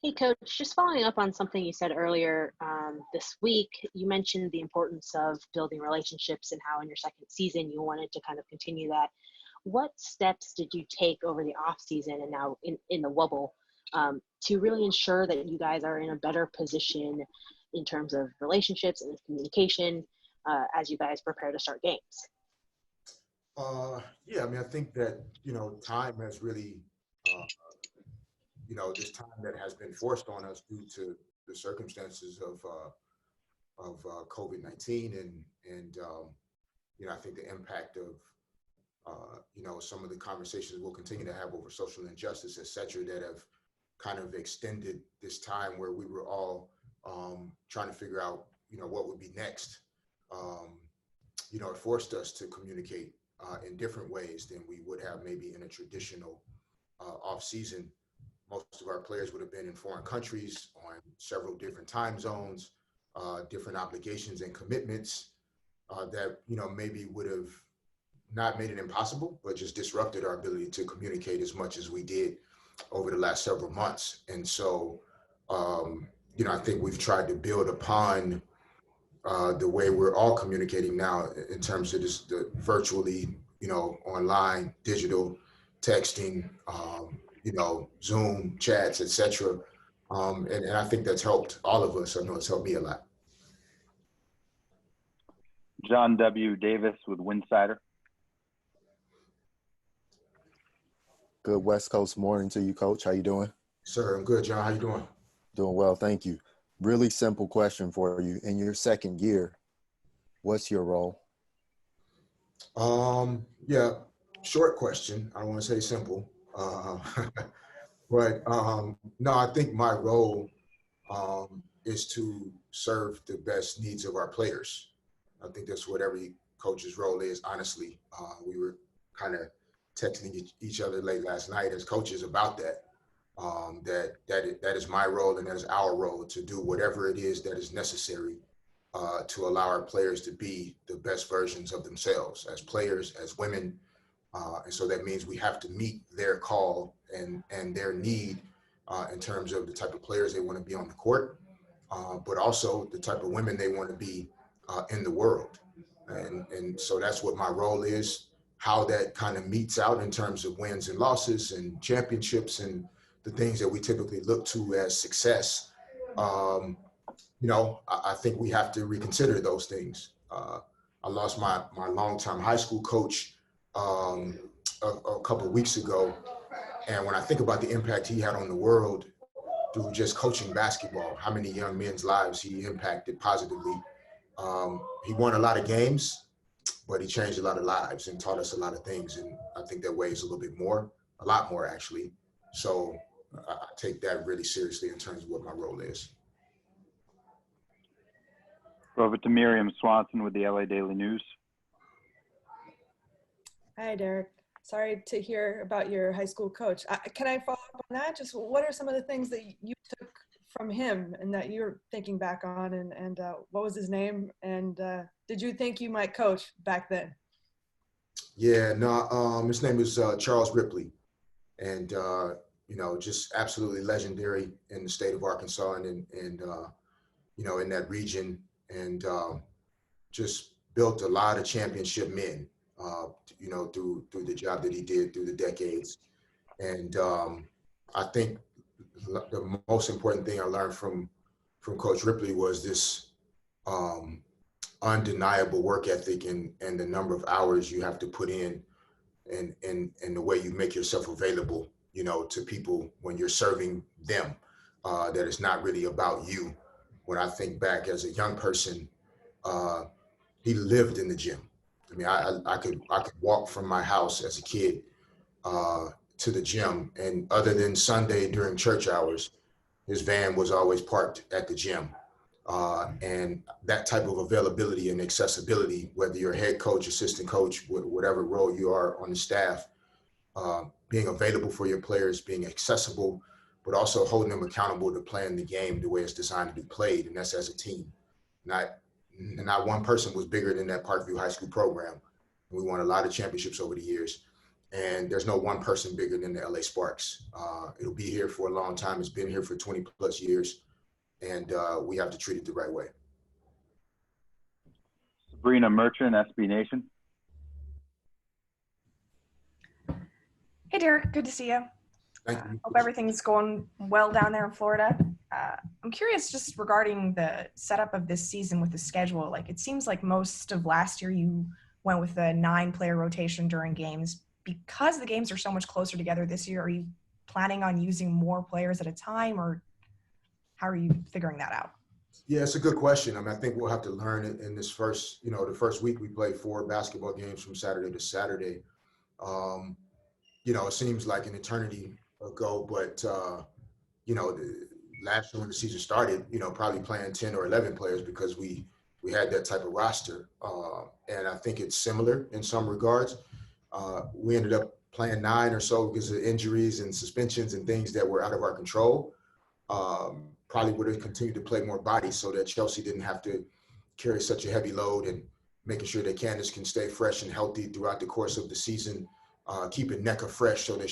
Hey, Coach, just following up on something you said earlier this week, you mentioned the importance of building relationships and how in your second season you wanted to kind of continue that. What steps did you take over the off season and now in the wobble to really ensure that you guys are in a better position in terms of relationships and communication as you guys prepare to start games? Yeah, I mean, I think that, time has really, uh, this time that has been forced on us due to the circumstances of COVID-19 and I think the impact of, some of the conversations we'll continue to have over social injustice, et cetera, that have kind of extended this time where we were all trying to figure out, what would be next. Um, it forced us to communicate in different ways than we would have maybe in a traditional off season. Most of our players would have been in foreign countries on several different time zones, different obligations and commitments that maybe would have not made it impossible, but just disrupted our ability to communicate as much as we did over the last several months. And so, I think we've tried to build upon the way we're all communicating now in terms of the virtually, online, digital, texting, Zoom chats, etc. And I think that's helped all of us. I know it's helped me a lot. John W. Davis with Winsider. Good West Coast morning to you, Coach. How you doing? Sir, I'm good, John. How you doing? Doing well, thank you. Really simple question for you. In your second year, what's your role? Yeah, short question. I don't want to say simple. But no, I think my role is to serve the best needs of our players. I think that's what every coach's role is, honestly. We were kind of texting each other late last night as coaches about that. That is my role and that is our role to do whatever it is that is necessary to allow our players to be the best versions of themselves as players, as women. And so that means we have to meet their call and their need in terms of the type of players they want to be on the court, but also the type of women they want to be in the world. And so that's what my role is, how that kind of meets out in terms of wins and losses and championships and the things that we typically look to as success. I think we have to reconsider those things. I lost my longtime high school coach a couple of weeks ago. And when I think about the impact he had on the world through just coaching basketball, how many young men's lives he impacted positively. He won a lot of games, but he changed a lot of lives and taught us a lot of things. And I think that weighs a lot more actually. So I take that really seriously in terms of what my role is. Over to Miriam Swanson with the LA Daily News. Hi, Derek. Sorry to hear about your high school coach. Can I follow up on that? Just what are some of the things that you took from him and that you're thinking back on, and what was his name? And did you think you might coach back then? Yeah, no, his name is Charles Ripley. And, just absolutely legendary in the state of Arkansas and in that region. And just built a lot of championship men, through the job that he did through the decades. And I think the most important thing I learned from Coach Ripley was this undeniable work ethic and the number of hours you have to put in and the way you make yourself available, to people when you're serving them, that it's not really about you. When I think back as a young person, he lived in the gym. I mean, I could walk from my house as a kid to the gym, and other than Sunday during church hours, his van was always parked at the gym. And that type of availability and accessibility, whether you're a head coach, assistant coach, whatever role you are on the staff, being available for your players, being accessible, but also holding them accountable to playing the game the way it's designed to be played, and that's as a team. Not one person was bigger than that Parkview High School program. We won a lot of championships over the years. And there's no one person bigger than the LA Sparks. It'll be here for a long time. It's been here for 20 plus years, and we have to treat it the right way. Sabrina Merchant, SB Nation. Hey, Derek. Good to see you. Thank you. Hope everything's going well down there in Florida. I'm curious just regarding the setup of this season with the schedule. Like, it seems like most of last year you went with a 9-player rotation during games. Because the games are so much closer together this year, are you planning on using more players at a time, or how are you figuring that out? Yeah, it's a good question. I mean, I think we'll have to learn it in this first, the first week we played 4 basketball games from Saturday to Saturday. It seems like an eternity ago, but, last year when the season started, probably playing 10 or 11 players because we had that type of roster. And I think it's similar in some regards. We ended up playing 9 or so because of injuries and suspensions and things that were out of our control. Probably would have continued to play more bodies so that Chelsea didn't have to carry such a heavy load, and making sure that Candace can stay fresh and healthy throughout the course of the season, keeping NECA fresh so that